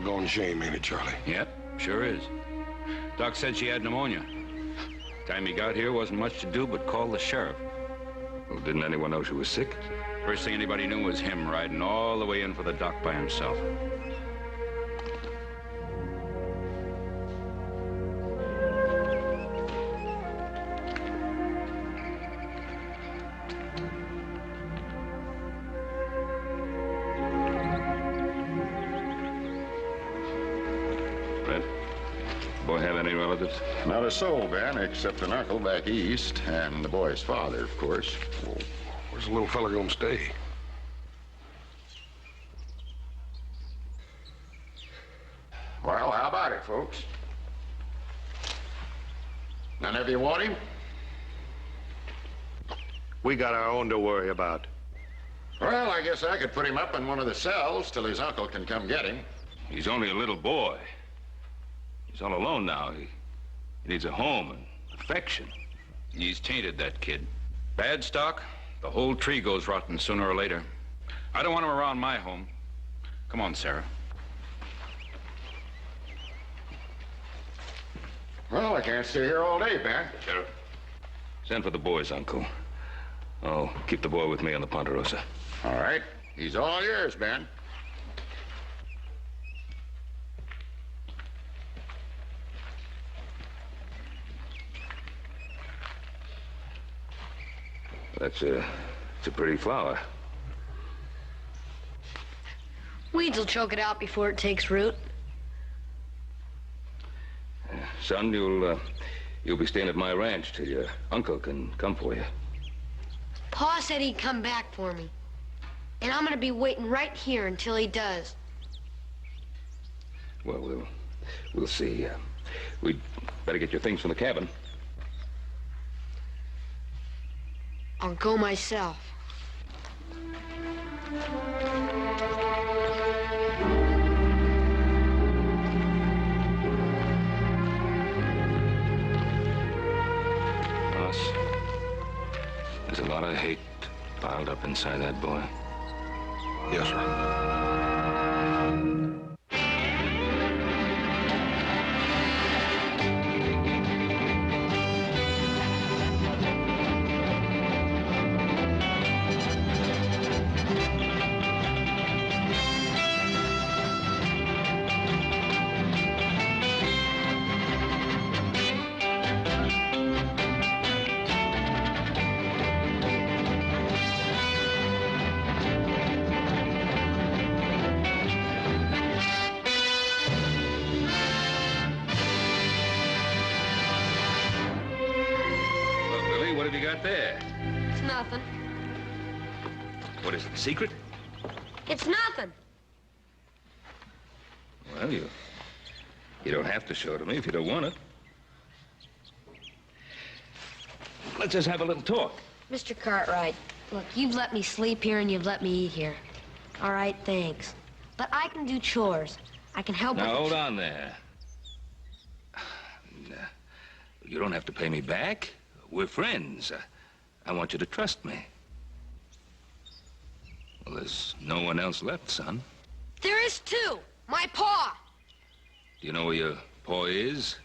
doggone shame, ain't it, Charlie? Yep, sure is. Doc said she had pneumonia. Time he got here, wasn't much to do but call the sheriff. Well, didn't anyone know she was sick? First thing anybody knew was him riding all the way in for the doc by himself. Boy have any relatives? Not a soul, Ben, except an uncle back east, and the boy's father, of course. Well, where's the little fella gonna stay? Well, how about it, folks? None of you want him? We got our own to worry about. Well, I guess I could put him up in one of the cells till his uncle can come get him. He's only a little boy. He's all alone now. He needs a home and affection. He's tainted, that kid. Bad stock, the whole tree goes rotten sooner or later. I don't want him around my home. Come on, Sarah. Well, I can't stay here all day, Ben. Sheriff, send for the boy's uncle. I'll keep the boy with me on the Ponderosa. All right. He's all yours, Ben. It's a pretty flower. Weeds will choke it out before it takes root. Son, you'll be staying at my ranch till your uncle can come for you. Pa said he'd come back for me. And I'm gonna be waiting right here until he does. Well, we'll see. We'd better get your things from the cabin. I'll go myself. Boss, there's a lot of hate piled up inside that boy. Yes, sir. There. It's nothing. What is it, a secret? It's nothing. Well, you don't have to show it to me if you don't want it. Let's just have a little talk. Mr. Cartwright, look, you've let me sleep here and you've let me eat here. All right, thanks. But I can do chores. I can help with... Now, hold on there. You don't have to pay me back. We're friends. I want you to trust me. Well, there's no one else left, son. There is too. My pa. Do you know where your pa is?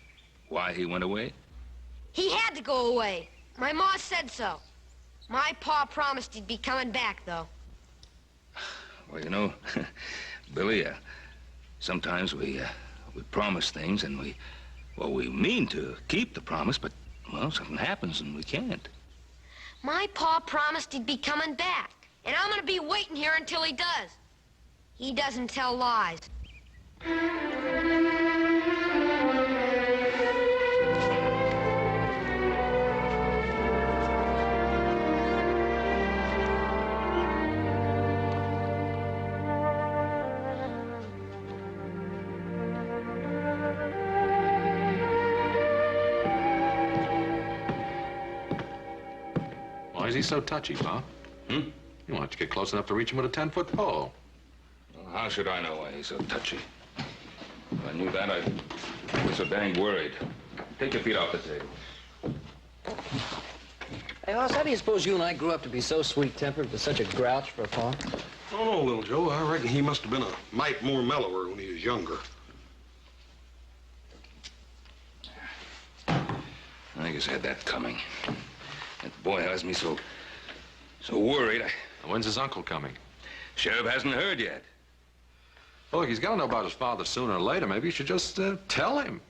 Why he went away? He had to go away. My ma said so. My pa promised he'd be coming back, though. Well, you know, Billy, sometimes we promise things and we mean to keep the promise, but, well, something happens and we can't. My pa promised he'd be coming back, and I'm gonna be waiting here until he does. He doesn't tell lies. Why is he so touchy, Pa? You want to get close enough to reach him with a 10-foot pole. Well, how should I know why he's so touchy? If I knew that, I'd be so dang worried. Take your feet off the table. Hey, Hoss, how do you suppose you and I grew up to be so sweet-tempered with such a grouch for a pa? Oh, no, little Joe. I reckon he must have been a mite more mellower when he was younger. I guess I had that coming. That boy has me so worried. When's his uncle coming? Sheriff hasn't heard yet. Well, look, he's got to know about his father sooner or later. Maybe you should just tell him.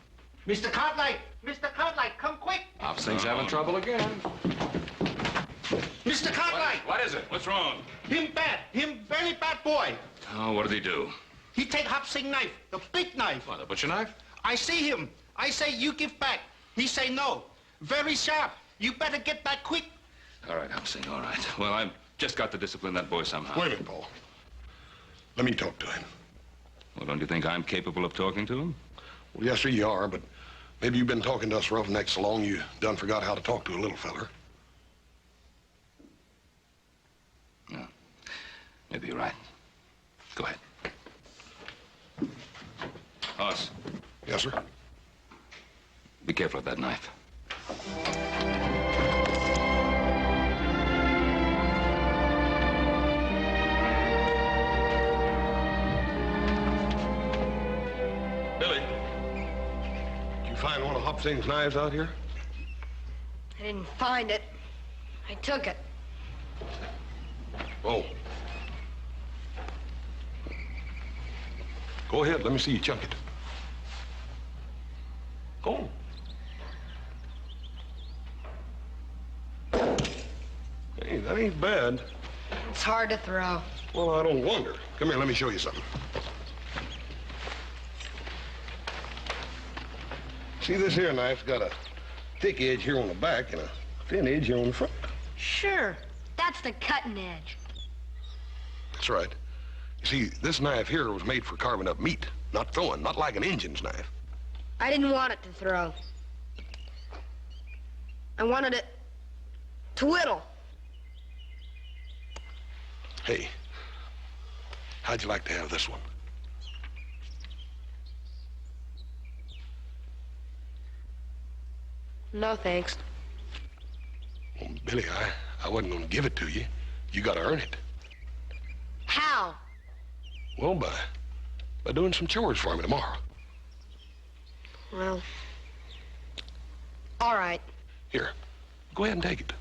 Mr. Cartwright! Mr. Cartwright, come quick! Hopsing's having trouble again. Mr. Cartwright! What is it? What's wrong? Him bad. Him very bad boy. Oh, what did he do? He take Hopsing knife, the big knife. What, a butcher knife? I see him. I say you give back. He say no. Very sharp. You better get back quick. All right, Hopsing, all right. Well, I've just got to discipline that boy somehow. Wait a minute, Paul. Let me talk to him. Well, don't you think I'm capable of talking to him? Well, yes, sir, you are, but maybe you've been talking to us roughnecks so long you done forgot how to talk to a little feller. No. Maybe you're right. Go ahead. Hoss, Yes, sir. be careful of that knife. Billy, did you find one of Hopsing's knives out here? I didn't find it. I took it. Oh. Go ahead, let me see you chuck it. Go on. Hey, that ain't bad. It's hard to throw. Well, I don't wonder. Come here, let me show you something. See, this here knife's got a thick edge here on the back and a thin edge here on the front. Sure. That's the cutting edge. That's right. You see, this knife here was made for carving up meat, not throwing, not like an Injun's knife. I didn't want it to throw. I wanted it to whittle. Hey, how'd you like to have this one? No, thanks. Well, Billy, I wasn't going to give it to you. You got to earn it. How? Well, by doing some chores for me tomorrow. Well, all right. Here, go ahead and take it.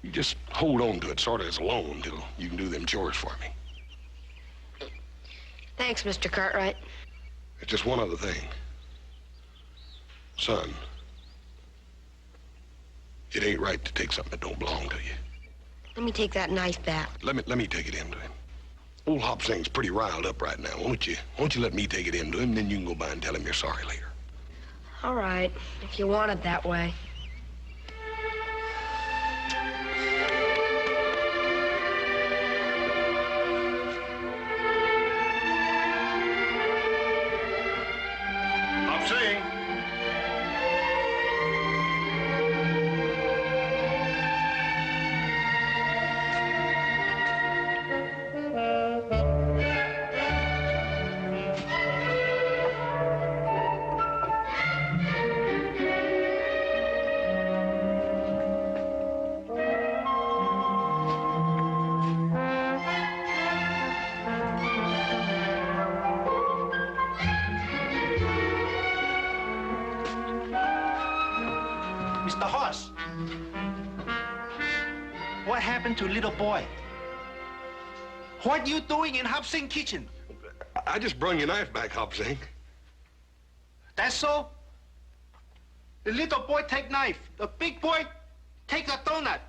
You just hold on to it sort of as a loan till you can do them chores for me. Thanks, Mr. Cartwright. It's just one other thing. Son, it ain't right to take something that don't belong to you. Let me take that knife back. Let me take it in to him. Old Hopsing's pretty riled up right now. Won't you let me take it in to him, then you can go by and tell him you're sorry later. All right, if you want it that way. Hopsing! Mr. Hoss. What happened to little boy? What you doing in Hopsing kitchen? I just brung your knife back, Hopsing. That's so? The little boy take knife. The big boy take a donut.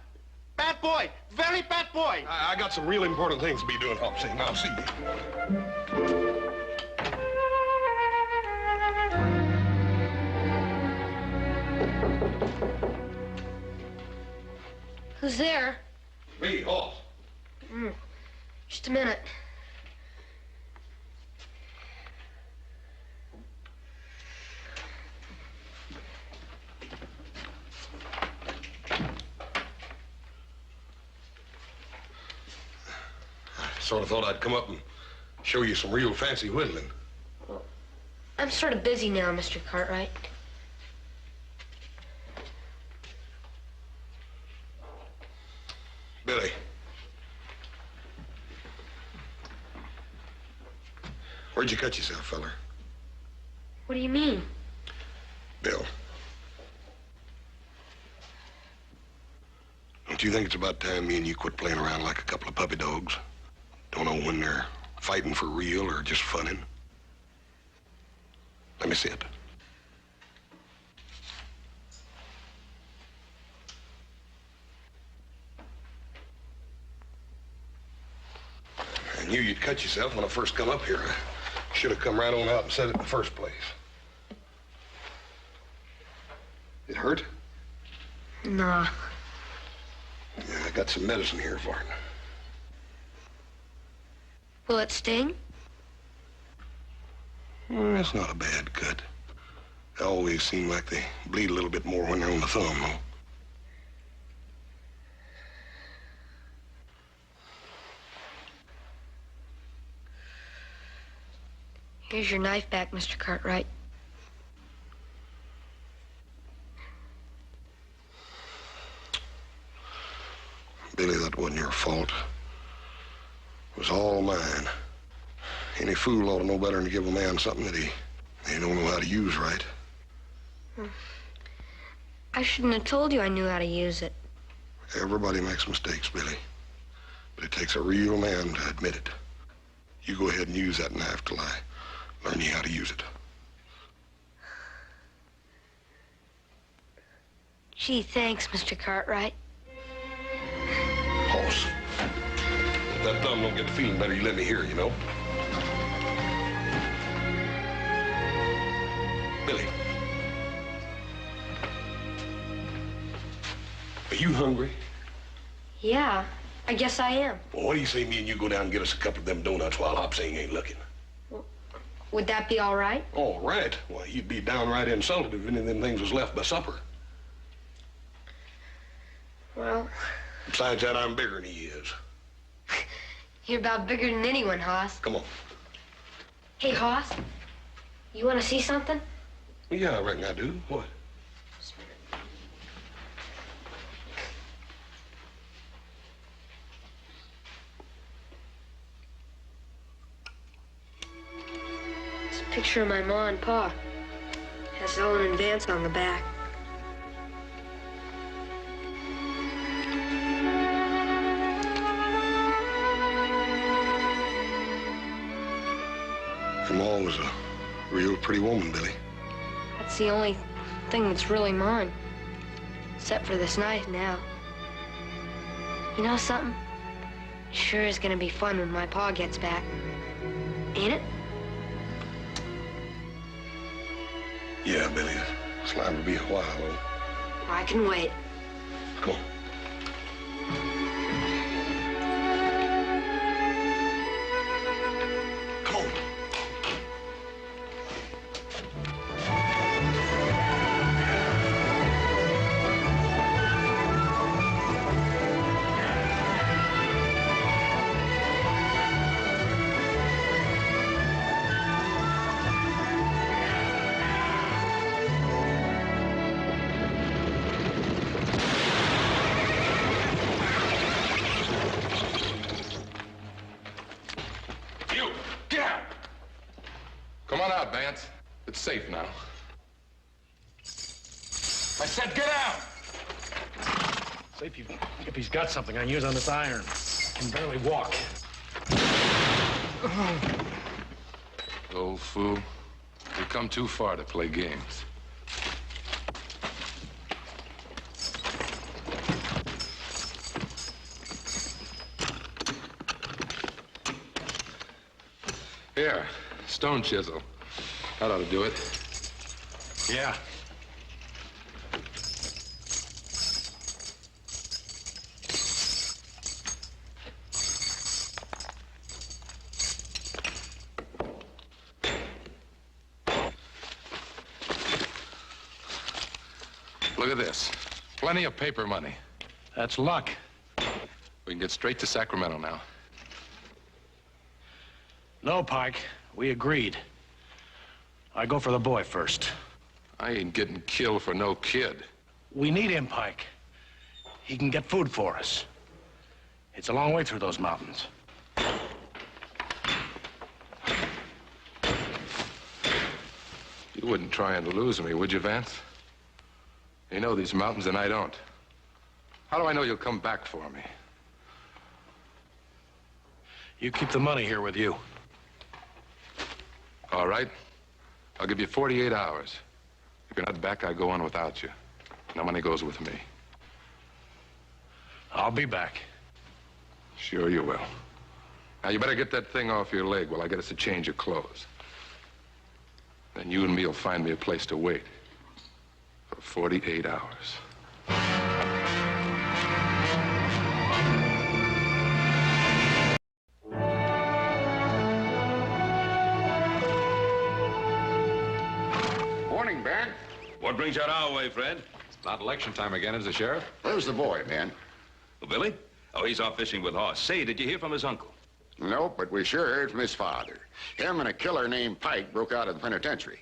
Bad boy. Very bad boy. I got some real important things to be doing, Hopsing. I'll see you. Who's there? Me, Hoss. Just a minute. I sort of thought I'd come up and show you some real fancy whittling. I'm sort of busy now, Mr. Cartwright. Billy. Where'd you cut yourself, feller? What do you mean? Bill. Don't you think it's about time me and you quit playing around like a couple of puppy dogs? Don't know when they're fighting for real or just funning. Let me see it. I knew you'd cut yourself when I first come up here. I should have come right on out and said it in the first place. It hurt? Nah. Yeah, I got some medicine here for it. Will it sting? Well, it's not a bad cut. They always seem like they bleed a little bit more when they're on the thumb, though. Here's your knife back, Mr. Cartwright. Billy, that wasn't your fault. It was all mine. Any fool ought to know better than to give a man something that he don't know how to use right. I shouldn't have told you I knew how to use it. Everybody makes mistakes, Billy. But it takes a real man to admit it. You go ahead and use that knife till I learn you how to use it. Gee, thanks, Mr. Cartwright. Hoss. If that thumb don't get to feeling better, you let me hear, you know? Billy. Are you hungry? Yeah, I guess I am. Well, what do you say me and you go down and get us a couple of them donuts while Hopsing ain't looking? Would that be all right? All right. Well, you'd be downright insulted if any of them things was left by supper. Well... Besides that, I'm bigger than he is. You're about bigger than anyone, Hoss. Come on. Hey, Hoss, you want to see something? Well, yeah, I reckon I do. What? It's a picture of my ma and pa. Has Ellen and Vance on the back. Your ma was a real pretty woman, Billy. That's the only thing that's really mine. Except for this knife now. You know something? It sure is gonna be fun when my pa gets back. Ain't it? Yeah, Billy. It's liable to be a while, though. I can wait. Come on. Come on. Come on out, Vance. It's safe now. I said get out! See if he's got something I can use on this iron. Can barely walk. Old fool. You've come too far to play games. Here, stone chisel. That ought to do it. Yeah. Look at this. Plenty of paper money. That's luck. We can get straight to Sacramento now. No, Pike. We agreed. I go for the boy first. I ain't getting killed for no kid. We need him, Pike. He can get food for us. It's a long way through those mountains. You wouldn't try and lose me, would you, Vance? You know these mountains and I don't. How do I know you'll come back for me? You keep the money here with you. All right. I'll give you 48 hours. If you're not back, I go on without you. No money goes with me. I'll be back. Sure you will. Now, you better get that thing off your leg while I get us a change of clothes. Then you and me will find me a place to wait for 48 hours. Morning, Ben. What brings you out our way, Fred? It's not election time again, is it, Sheriff? Where's the boy, Ben? Well, Billy? Oh, he's off fishing with Hoss. Say, did you hear from his uncle? Nope, but we sure heard from his father. Him and a killer named Pike broke out of the penitentiary.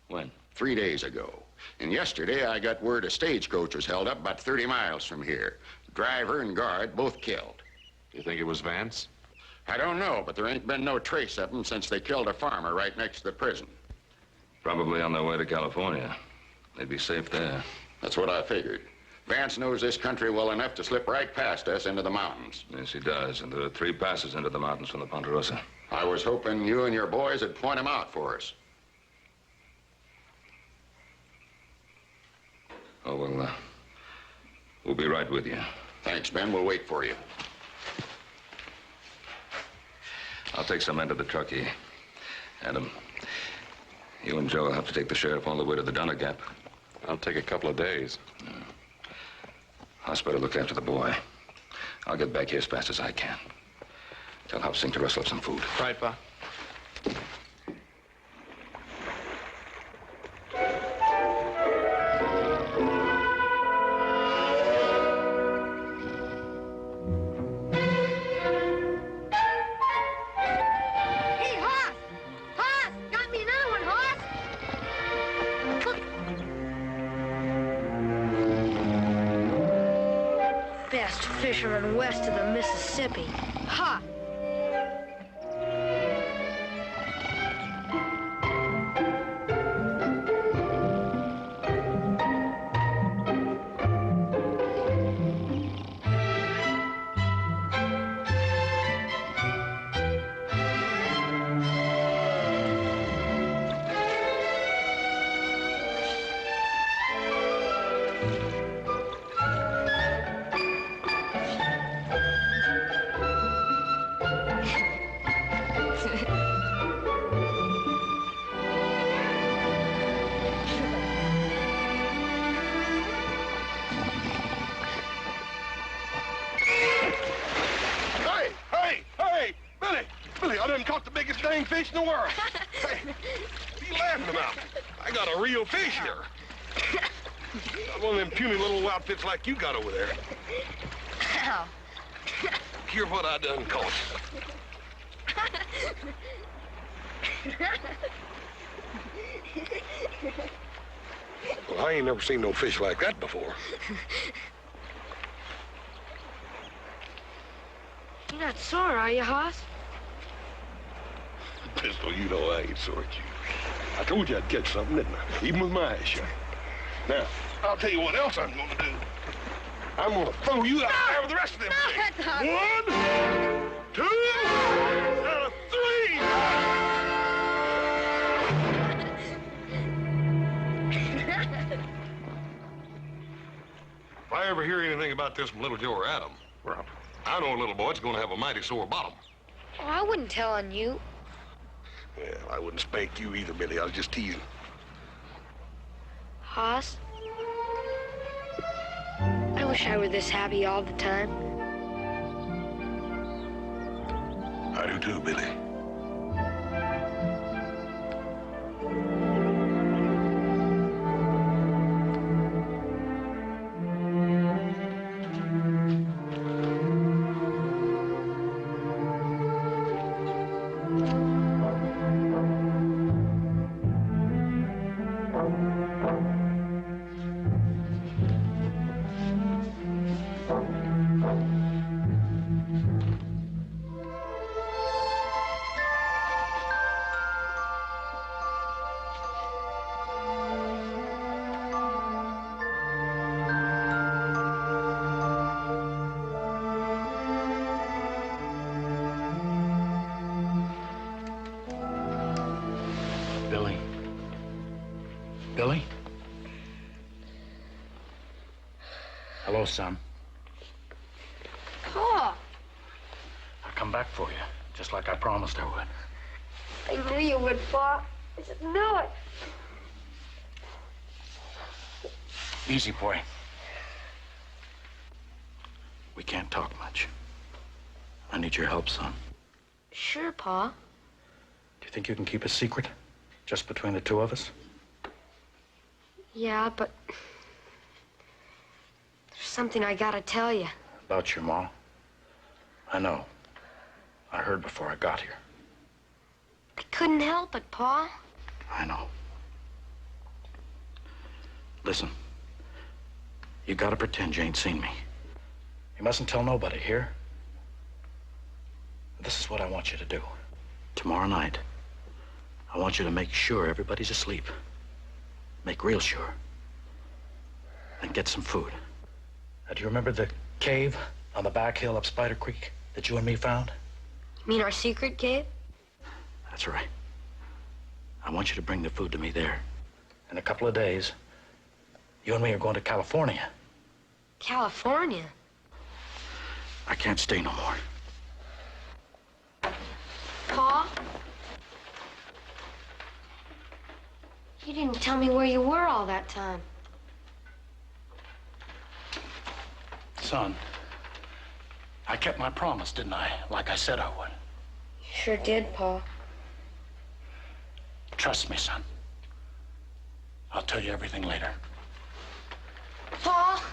When? 3 days ago. And yesterday I got word a stagecoach was held up about 30 miles from here. Driver and guard both killed. You think it was Vance? I don't know, but there ain't been no trace of them since they killed a farmer right next to the prison. Probably on their way to California. They'd be safe there. That's what I figured. Vance knows this country well enough to slip right past us into the mountains. Yes, he does. And there are 3 passes into the mountains from the Ponderosa. I was hoping you and your boys would point him out for us. Oh, well, we'll be right with you. Thanks, Ben. We'll wait for you. I'll take some men to the truckee. Adam, you and Joe will have to take the sheriff all the way to the Donner Gap. I'll take a couple of days. Hoss better look after the boy. I'll get back here as fast as I can. Tell Hopsing to rustle up some food. Right, Pa. Hey, Hoss! Hoss! Got me another one, Hoss! Best fisherman west of the Mississippi. Ha! Billy, I done caught the biggest dang fish in the world. Hey, what are you laughing about? I got a real fish here. Not one of them puny little outfits like you got over there. Ow. Hear what I done caught. Well, I ain't never seen no fish like that before. You're not sore, are you, Hoss? Pistol, you know I ain't sore at you. I told you I'd catch something, didn't I? Even with my eyes shut. Now, I'll tell you what else I'm gonna do. I'm gonna throw you out there with the rest of them things. 1, 2, and 3. If I ever hear anything about this from Little Joe or Adam, well, I know a little boy that's gonna have a mighty sore bottom. Oh, I wouldn't tell on you. Well, I wouldn't spank you either, Billy. I was just teasing. Hoss? I wish I were this happy all the time. I do too, Billy. Billy? Hello, son. Pa! I'll come back for you, just like I promised I would. I knew you would, Pa. I just knew it. Easy, boy. We can't talk much. I need your help, son. Sure, Pa. Do you think you can keep a secret? Just between the two of us? Yeah, but... there's something I gotta tell you. About your mom? I know. I heard before I got here. I couldn't help it, Pa. I know. Listen. You gotta pretend you ain't seen me. You mustn't tell nobody, here? This is what I want you to do. Tomorrow night, I want you to make sure everybody's asleep. Make real sure. And get some food. Now, do you remember the cave on the back hill up Spider Creek that you and me found? You mean our secret cave? That's right. I want you to bring the food to me there. In a couple of days, you and me are going to California. California? I can't stay no more. Pa? You didn't tell me where you were all that time. Son, I kept my promise, didn't I? Like I said I would. You sure did, Pa. Trust me, son. I'll tell you everything later. Pa?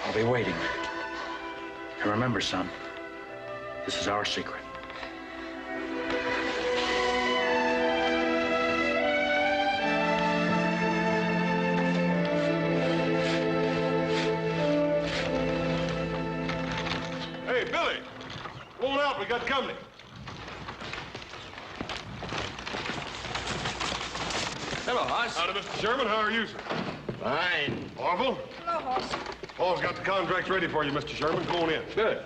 I'll be waiting. And remember, son, this is our secret. Hey, Billy! Pull out, we got company. Hello, Hoss. Howdy, Mr. Sherman. How are you, sir? Fine. Orville? Hello, Hoss. Paul's got the contracts ready for you, Mr. Sherman. Come on in. Good.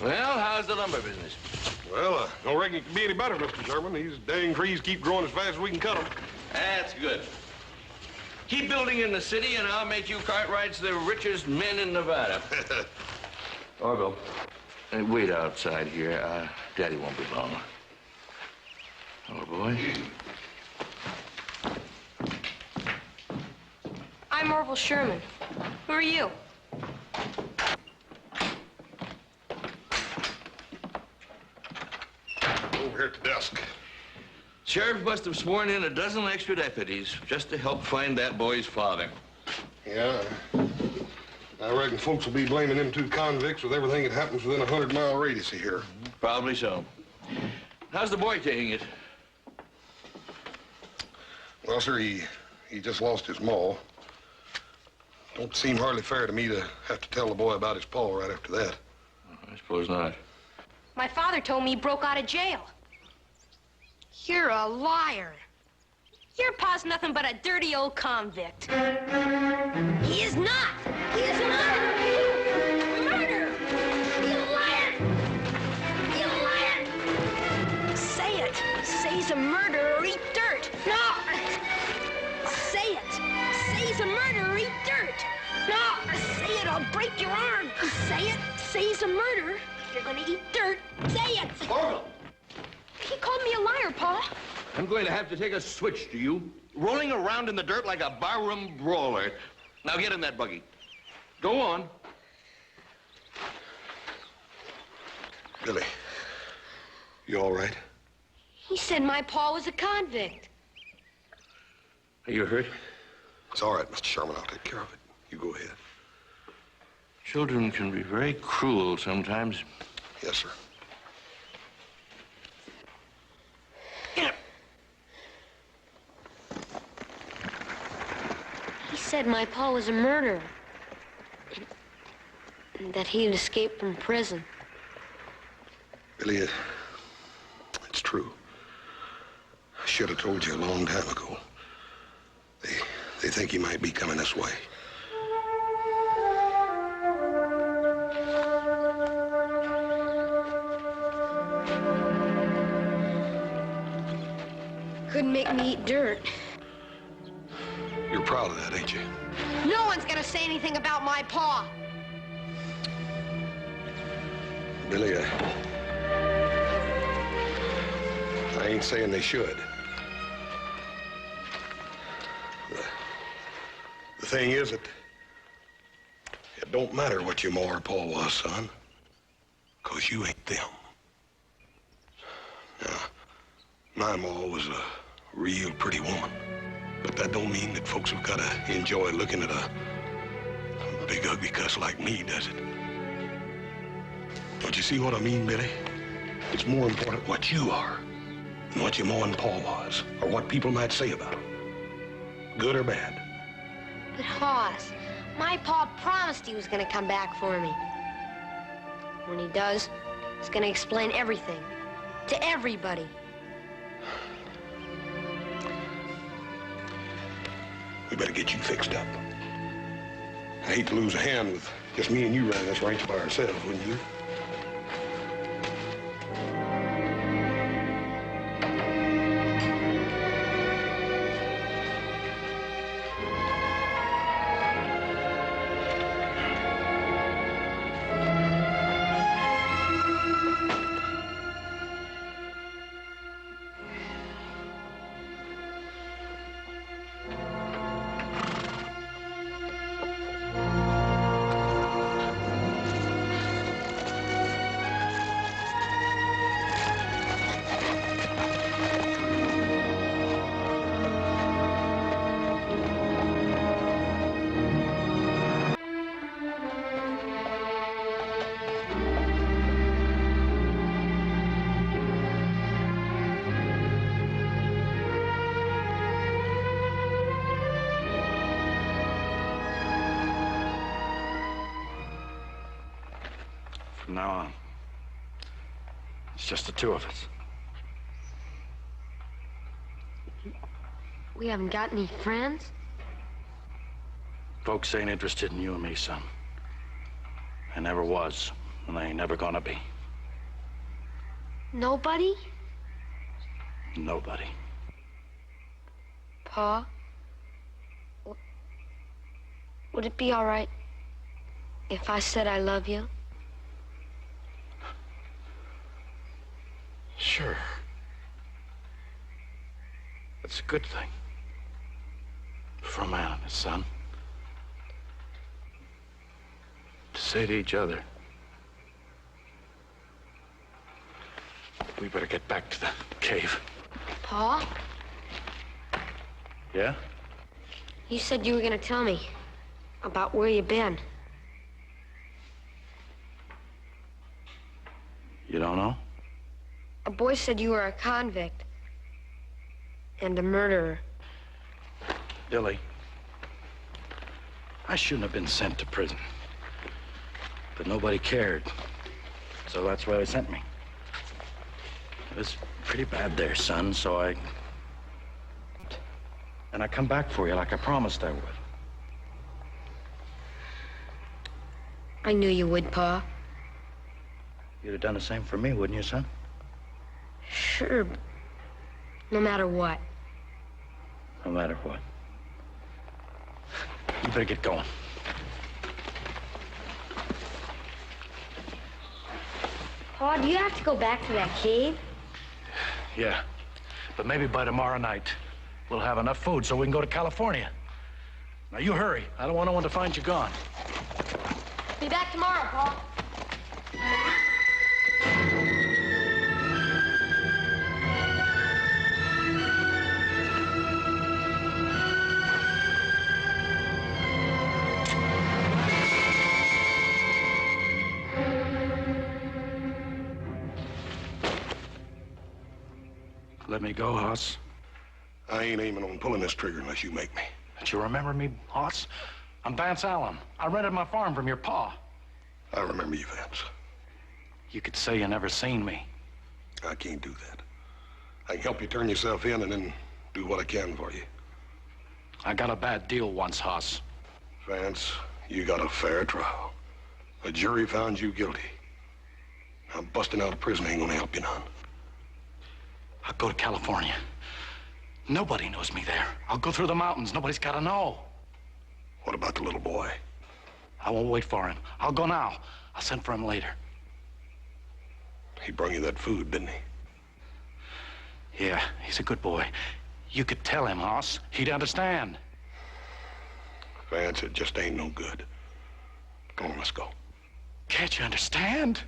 Well, how's the lumber business? Well, don't reckon it can be any better, Mr. Sherman. These dang trees keep growing as fast as we can cut them. That's good. Keep building in the city, and I'll make you Cartwrights the richest men in Nevada. Orville, wait outside here. Daddy won't be long. Oh, boy. I'm Orville Sherman. Who are you? Over here at the desk. Sheriff must have sworn in a dozen extra deputies just to help find that boy's father. Yeah. I reckon folks will be blaming them two convicts with everything that happens within a 100-mile radius of here. Probably so. How's the boy taking it? Well, sir, he just lost his maw. Don't seem hardly fair to me to have to tell the boy about his paw right after that. I suppose not. My father told me he broke out of jail. You're a liar. Your pa's nothing but a dirty old convict. He is not. He is not. Murder. You liar. You liar. Say it. Say he's a murderer or eat dirt. No. Say it. Say he's a murderer or eat dirt. No. Say it. I'll break your arm. Say it. Say he's a murderer. You're gonna eat dirt. Say it. Orville! He called me a liar, Pa. I'm going to have to take a switch to you. Rolling around in the dirt like a barroom brawler. Now get in that buggy. Go on. Billy, you all right? He said my pa was a convict. Are you hurt? It's all right, Mr. Sherman. I'll take care of it. You go ahead. Children can be very cruel sometimes. Yes, sir. He said my pa was a murderer. And that he'd escaped from prison. Billy, it's true. I should have told you a long time ago. They think he might be coming this way. couldn't make me eat dirt. You're proud of that, ain't you? No one's gonna say anything about my paw. Billy, I ain't saying they should. The thing is that it don't matter what your ma or pa was, son, 'cause you ain't them. Now, my ma was a real pretty woman, but that don't mean that folks have got to enjoy looking at a big ugly cuss like me, does it? Don't you see what I mean, Billy? It's more important what you are than what your ma and pa was, or what people might say about them, good or bad. But Hoss, my pa promised he was gonna come back for me. When he does, he's gonna explain everything to everybody. We better get you fixed up. I hate to lose a hand with just me and you running this ranch by ourselves, wouldn't you? From now on, it's just the two of us. We haven't got any friends? Folks ain't interested in you and me, son. They never was, and they ain't never gonna be. Nobody? Nobody. Pa? Would it be all right if I said I love you? Sure. It's a good thing. For a man and his son. To say to each other, we better get back to the cave. Pa? Yeah? You said you were gonna tell me about where you've been. You don't know? A boy said you were a convict and a murderer. Billy, I shouldn't have been sent to prison. But nobody cared. So that's why they sent me. It was pretty bad there, son, so I come back for you like I promised I would. I knew you would, Pa. You'd have done the same for me, wouldn't you, son? Sure, but no matter what. No matter what. You better get going. Pa, do you have to go back to that cave? Yeah, but maybe by tomorrow night, we'll have enough food so we can go to California. Now, you hurry. I don't want no one to find you gone. Be back tomorrow, Pa. Let me go, Hoss. I ain't aiming on pulling this trigger unless you make me. Don't you remember me, Hoss? I'm Vance Allen. I rented my farm from your pa. I remember you, Vance. You could say you never seen me. I can't do that. I can help you turn yourself in and then do what I can for you. I got a bad deal once, Hoss. Vance, you got a fair trial. A jury found you guilty. Now, busting out of prison ain't gonna help you none. I'll go to California. Nobody knows me there. I'll go through the mountains. Nobody's got to know. What about the little boy? I won't wait for him. I'll go now. I'll send for him later. He brought you that food, didn't he? Yeah, he's a good boy. You could tell him, Hoss. He'd understand. Vance, it just ain't no good. Come on, let's go. Can't you understand?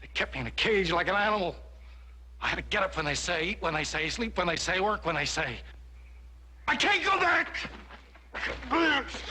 They kept me in a cage like an animal. I had to get up when they say, eat when they say, sleep when they say, work when they say. I can't go back! Vance.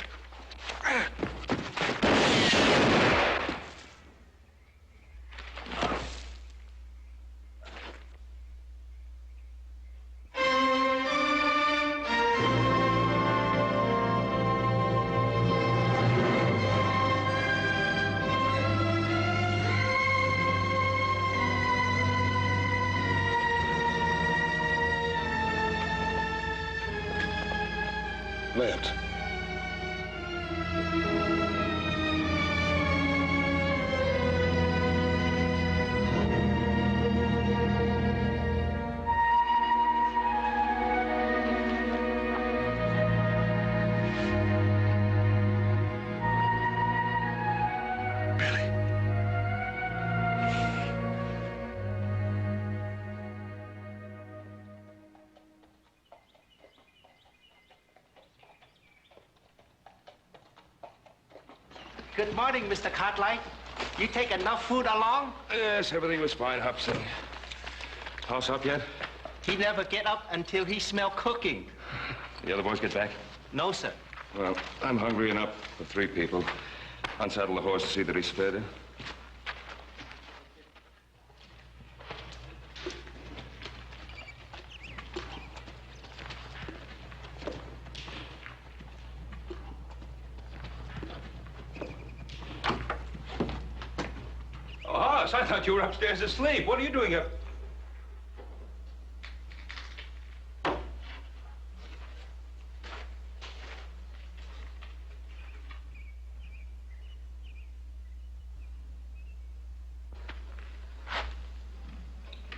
Good morning, Mr. Cartwright. You take enough food along? Yes, everything was fine, Hobson. House up yet? He never get up until he smell cooking. The other boys get back? No, sir. Well, I'm hungry enough for 3 people. Unsaddle the horse to see that he's fed. I thought you were upstairs asleep. What are you doing up?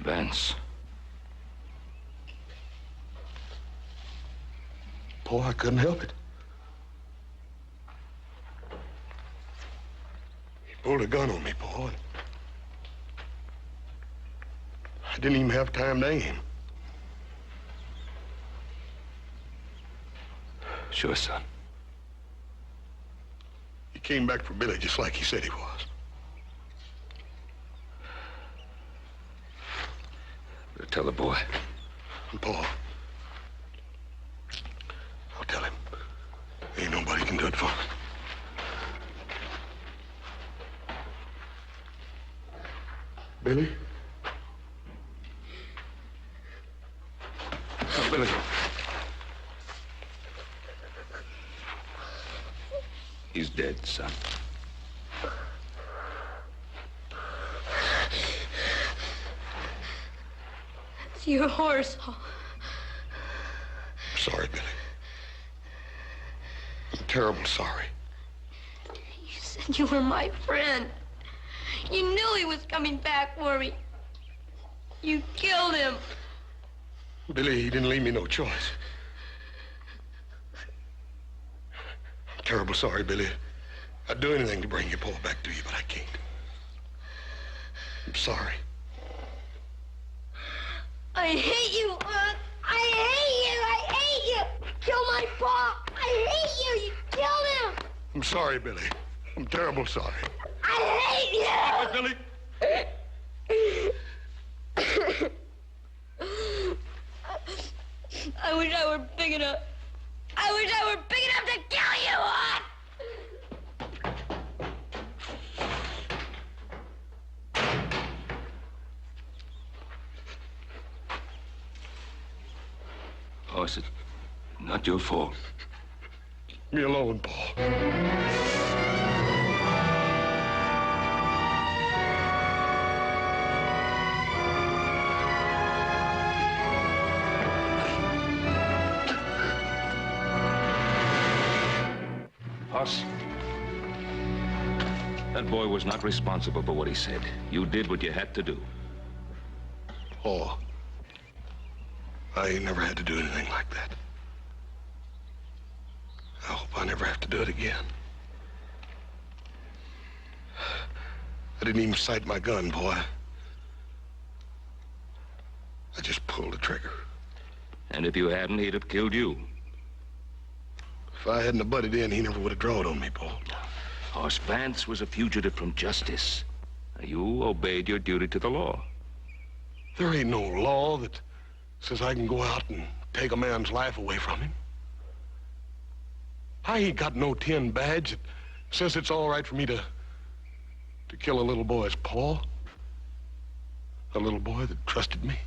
Vance. Boy, I couldn't help it. He pulled a gun on me, boy. I didn't even have time to aim. Sure, son. He came back for Billy just like he said he was. Better tell the boy. And Paul, I'll tell him. Ain't nobody can do it for me. Billy? Billy. He's dead, son. It's your horse. I'm sorry, Billy. I'm terrible sorry. You said you were my friend. You knew he was coming back for me. You killed him. Billy, he didn't leave me no choice. I'm terrible sorry, Billy. I'd do anything to bring your Paul back to you, but I can't. I'm sorry. I hate you, Aunt. I hate you. I hate you. Kill my Paul. I hate you. You killed him. I'm sorry, Billy. I'm terrible sorry. I hate you. All right, Billy. I wish I were big enough. I wish I were big enough to kill you, Aunt. Horse, it's not your fault. Me alone, Paul. Hoss, that boy was not responsible for what he said. You did what you had to do. Paul, I ain't never had to do anything like that. I hope I never have to do it again. I didn't even sight my gun, boy. I just pulled the trigger. And if you hadn't, he'd have killed you. If I hadn't have butted in, he never would have drawed on me, Paul. Hoss Vance was a fugitive from justice. You obeyed your duty to the law. There ain't no law that says I can go out and take a man's life away from him. I ain't got no tin badge that says it's all right for me to kill a little boy's paw. A little boy that trusted me.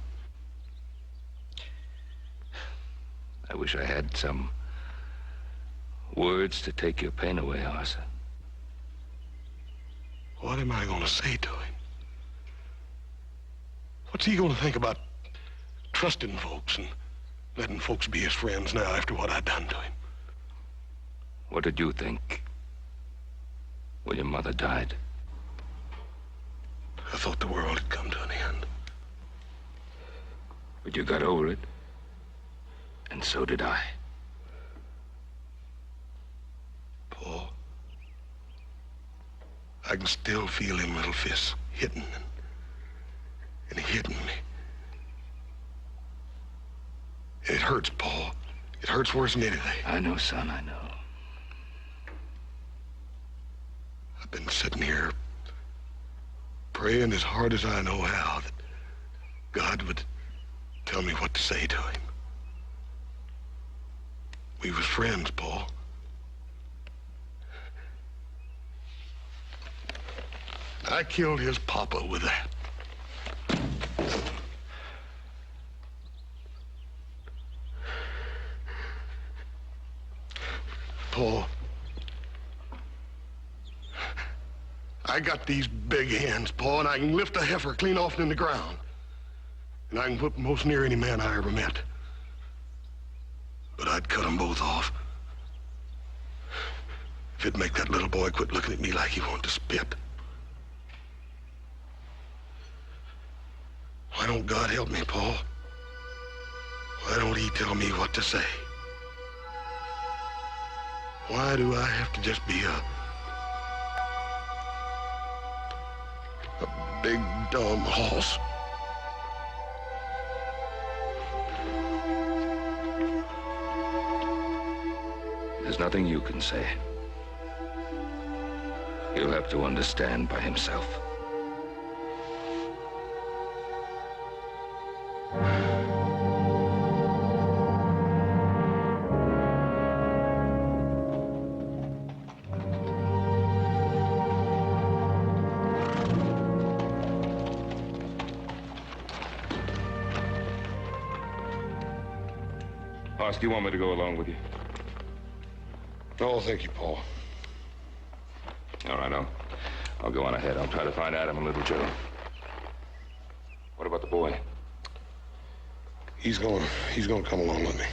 I wish I had some words to take your pain away, Hoss. What am I going to say to him? What's he going to think about trusting folks and letting folks be his friends now after what I done to him? What did you think when your mother died? I thought the world had come to an end. But you got over it. And so did I. Paul, I can still feel him little fists hitting and hitting me. And it hurts, Paul. It hurts worse than anything. I know, son, I know. I've been sitting here praying as hard as I know how that God would tell me what to say to him. We was friends, Paul. I killed his papa with that. Paul, I got these big hands, Paul, and I can lift a heifer clean off in the ground. And I can whip most near any man I ever met. But I'd cut them both off. If it'd make that little boy quit looking at me like he wanted to spit. Why don't God help me, Paul? Why don't he tell me what to say? Why do I have to just be a big, dumb horse? There's nothing you can say. He'll have to understand by himself. Hoss, do you want me to go along with you? No, thank you, Paul. All right, I'll go on ahead. I'll try to find Adam and little Joe. What about the boy? He's gonna come along with me.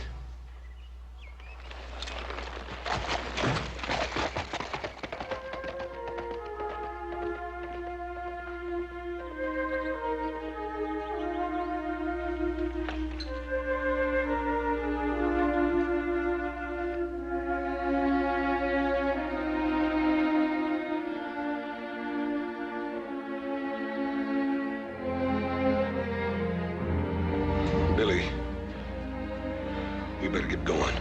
Billy, we better get going.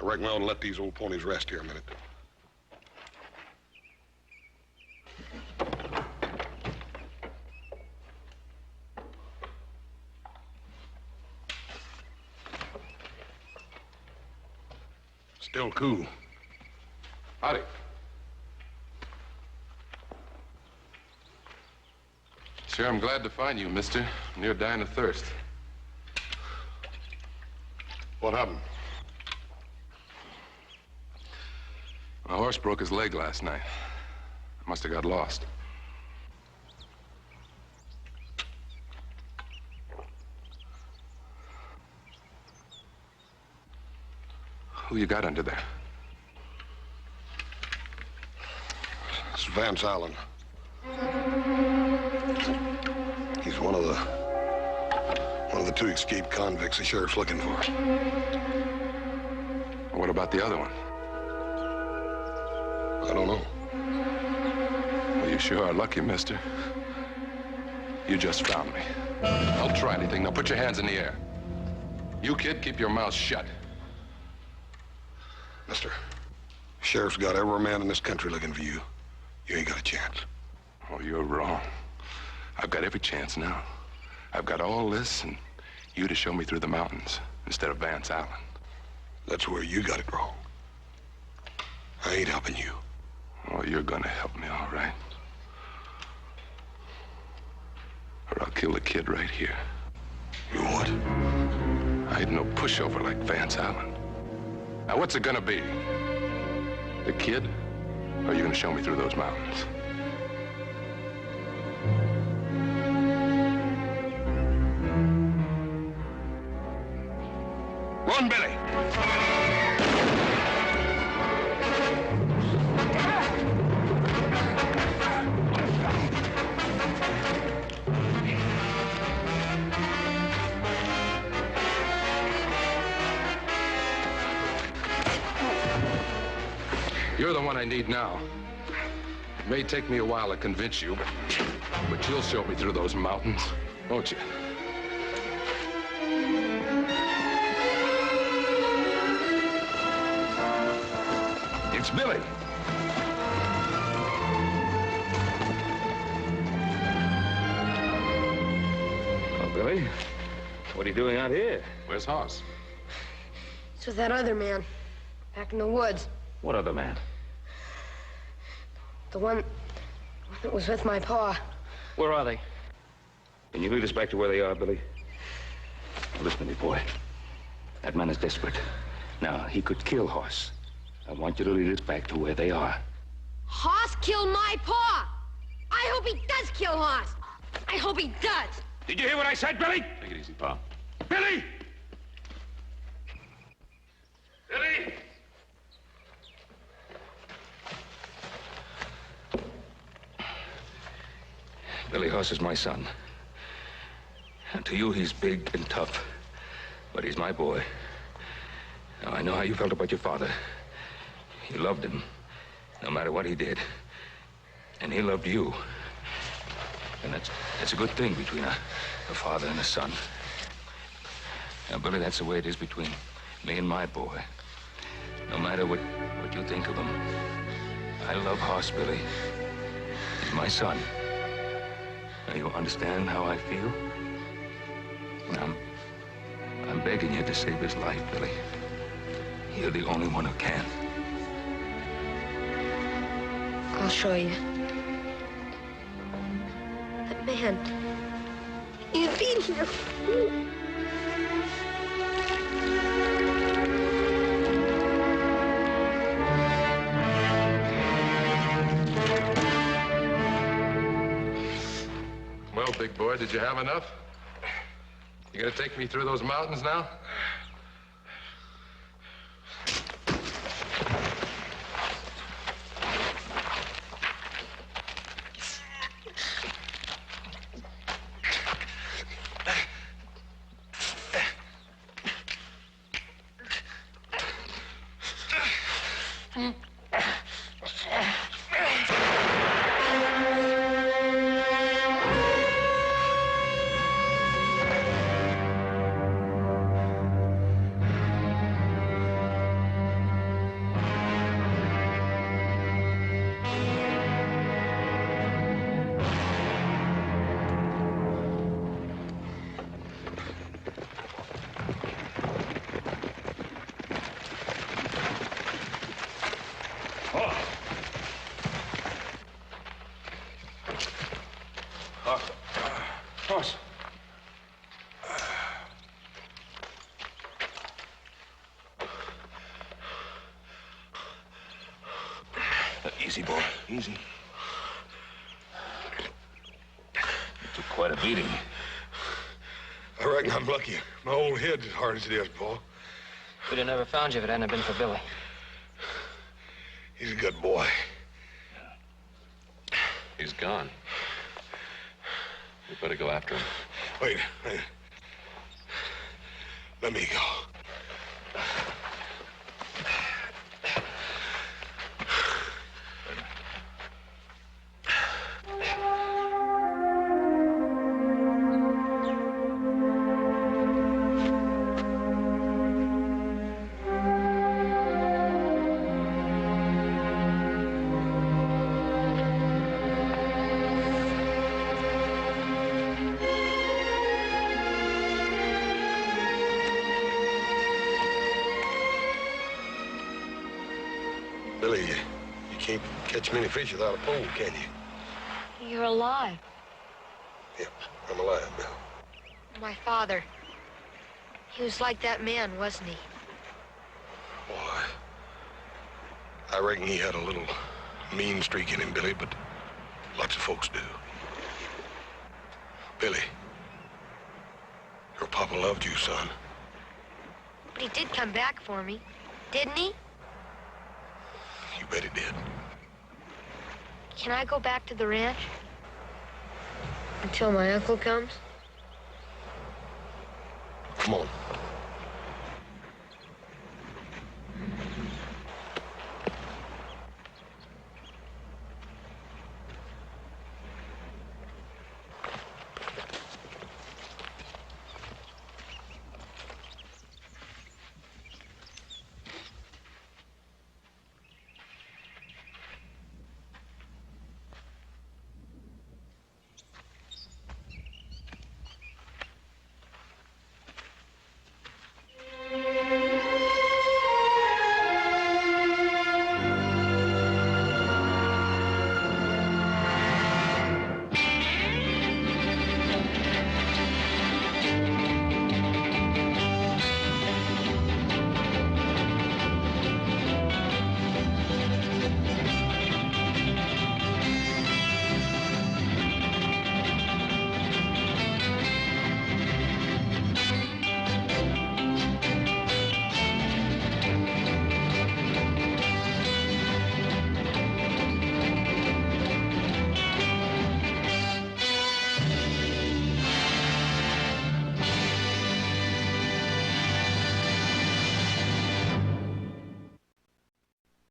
reckon we ought to let these old ponies rest here a minute. Still cool. Howdy. Sure, I'm glad to find you, mister. I'm near dying of thirst. What happened? My horse broke his leg last night. I must have got lost. Who you got under there? This is Vance Allen. He's one of the two escaped convicts the sheriff's looking for. What about the other one? I don't know. Well, you sure are lucky, mister. You just found me. I'll try anything. Now put your hands in the air. You, kid, keep your mouth shut. Mister, sheriff's got every man in this country looking for you. You ain't got a chance. Oh, you're wrong. I've got every chance now. I've got all this and you to show me through the mountains instead of Vance Allen. That's where you got it wrong. I ain't helping you. Oh, you're gonna help me, all right. Or I'll kill the kid right here. You what? I ain't no pushover like Vance Allen. Now, what's it gonna be? The kid? Or are you gonna show me through those mountains? Run, Billy! You're the one I need now. It may take me a while to convince you, but you'll show me through those mountains, won't you? It's Billy. Oh, Billy, what are you doing out here? Where's Hoss? It's with that other man, back in the woods. What other man? The one that was with my pa. Where are they? Can you lead us back to where they are, Billy? Listen to me, boy. That man is desperate. Now, he could kill Hoss. I want you to lead us back to where they are. Hoss killed my pa! I hope he does kill Hoss! I hope he does! Did you hear what I said, Billy? Take it easy, Pa. Billy! Billy! Billy Hoss is my son. And to you, he's big and tough. But he's my boy. Now, I know how you felt about your father. You loved him, no matter what he did. And he loved you. And that's a good thing between a father and a son. Now, Billy, that's the way it is between me and my boy. No matter what you think of him. I love Hoss, Billy. He's my son. Now, you understand how I feel? I'm begging you to save his life, Billy. You're the only one who can. I'll show you. That man. He's been here. Well, big boy, did you have enough? You gonna take me through those mountains now? Easy, boy. Easy. You took quite a beating. I reckon I'm lucky. My old head's as hard as it is, Paul. We'd have never found you if it hadn't been for Billy. He's a good boy. He's gone. We better go after him. Wait. Let me go. Billy, you can't catch many fish without a pole, can you? You're alive. Yep, I'm alive now. My father. He was like that man, wasn't he? Boy, I reckon he had a little mean streak in him, Billy, but lots of folks do. Billy, your papa loved you, son. But he did come back for me, didn't he? You bet he did. Can I go back to the ranch? Until my uncle comes? Come on.